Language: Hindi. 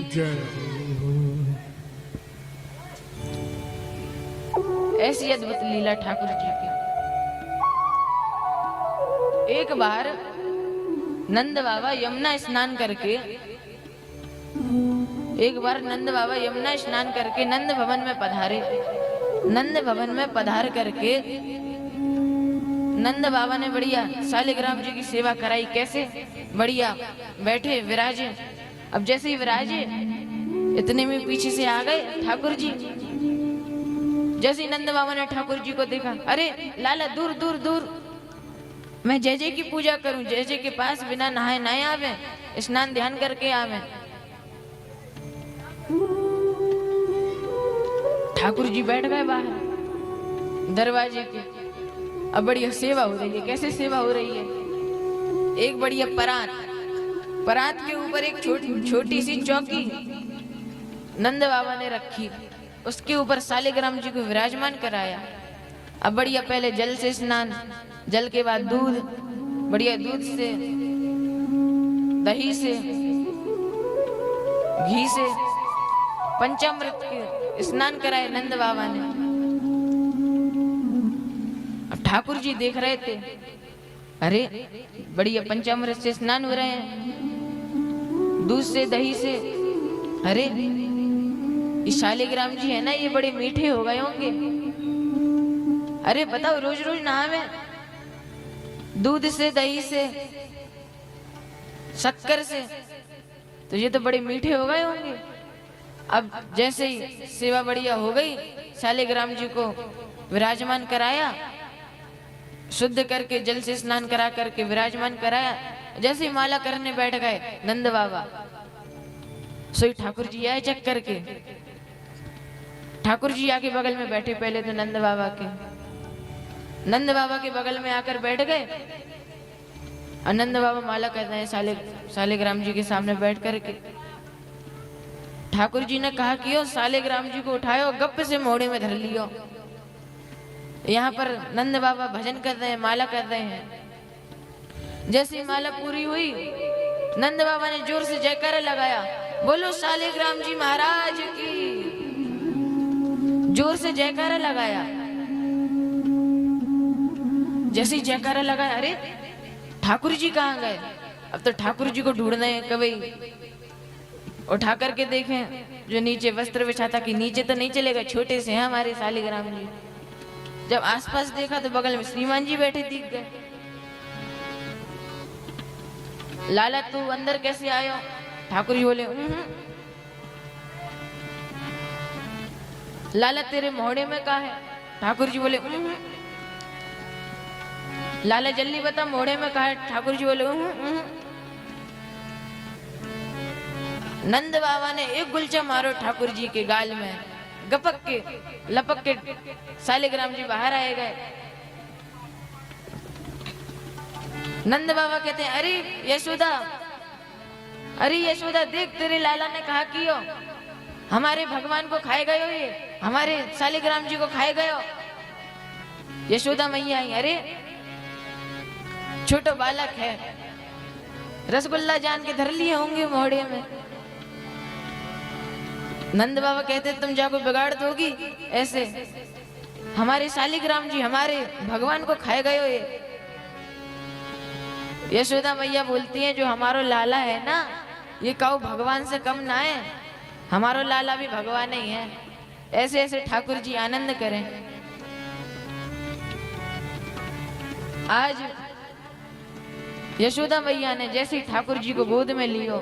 जय ऐसी अद्भुत लीला ठाकुर जी की। एक बार नंद बाबा यमुना स्नान करके नंद भवन में पधारे। नंद भवन में पधार करके नंद बाबा ने बढ़िया शालिग्राम जी की सेवा कराई। कैसे? बढ़िया बैठे विराजे। अब जैसे ही विराजे इतने में पीछे से आ गए ठाकुर जी। जैसे ही नंद बाबा ने ठाकुर जी को देखा, अरे लाला दूर दूर दूर, मैं जय जय की पूजा करूं, जय जय के पास बिना नहाए नहाए आवे, स्नान ध्यान करके आवे। ठाकुर जी बैठ गए बाहर दरवाजे के। अब बढ़िया सेवा हो रही है। कैसे सेवा हो रही है? एक बढ़िया परात के ऊपर एक छोटी सी चौकी नंद बाबा ने रखी, उसके ऊपर शालिग्राम जी को विराजमान कराया। अब बढ़िया पहले जल से स्नान, जल के बाद दूध, बढ़िया दूध से, दही से, घी से, पंचामृत के स्नान कराए नंद बाबा ने। अब ठाकुर जी देख रहे थे, अरे बढ़िया पंचामृत से स्नान हो रहे हैं, दूध से दही से, अरे ये शालिग्राम जी है ना, ये बड़े मीठे हो गए होंगे। अरे बताओ, रोज रोज नहावे दूध से दही से शक्कर से, तो ये तो बड़े मीठे हो गए होंगे। अब जैसे ही सेवा बढ़िया हो गई, शालिग्राम जी को विराजमान कराया, शुद्ध करके जल से स्नान करा करके विराजमान कराया। जैसे ही माला करने बैठ गए नंद बाबा, सोई ठाकुर जी आए चेक करके। ठाकुर जी आके बगल में बैठे, पहले तो नंद बाबा के बगल में आकर बैठ गए। नंद बाबा माला कर रहे हैं शालिग्राम जी के सामने बैठ करके। ठाकुर जी ने कहा कि ओ शालिग्राम जी को उठाओ, गप से मोड़े में धर लियो। यहाँ पर नंद बाबा भजन कर रहे हैं, माला कर रहे हैं। जैसे ही माला पूरी हुई, नंद बाबा ने जोर से जयकारा लगाया, बोलो शालिग्राम जी महाराज की। जोर से जयकारा लगाया। जैसे ही जयकारा लगाया, अरे ठाकुर जी कहाँ गए? अब तो ठाकुर जी को ढूंढने हैं। कभी उठा करके देखें, जो नीचे वस्त्र बिछा था कि नीचे तो नहीं चलेगा, छोटे से हैं हमारे शालिग्राम जी। जब आसपास देखा तो बगल में श्रीमान जी बैठे दिख गए। लाला तू अंदर कैसे आयो? ठाकुर जी बोले लाला तेरे मोहड़े में कहा है? ठाकुर जी बोले लाला जल्दी बता मोहड़े में कहा है? ठाकुर जी बोले नंद बाबा ने एक गुलचा मारो ठाकुर जी के गाल में, गपक के लपक के शालिग्राम जी बाहर आए गए। नंद बाबा कहते हैं, अरे यशोदा देख, तेरे लाला ने कहा कि हो हमारे भगवान को खाए गए हो, ये हमारे शालिग्राम जी को खाए गए हो। यशोदा मैया आई, अरे छोटो बालक है, रसगुल्ला जान के धर लिए होंगे मोहड़े में। नंद बाबा कहते तुम जाको बिगाड़ दोगी ऐसे, हमारे शालिग्राम जी हमारे भगवान को खाए गए हो ये। यशोदा मैया बोलती है, जो हमारो लाला है ना, ये काऊ भगवान से कम ना है, हमारो लाला भी भगवान ही है। ऐसे ऐसे ठाकुर जी आनंद करें। आज यशोदा मैया ने जैसे ठाकुर जी को गोद में लियो,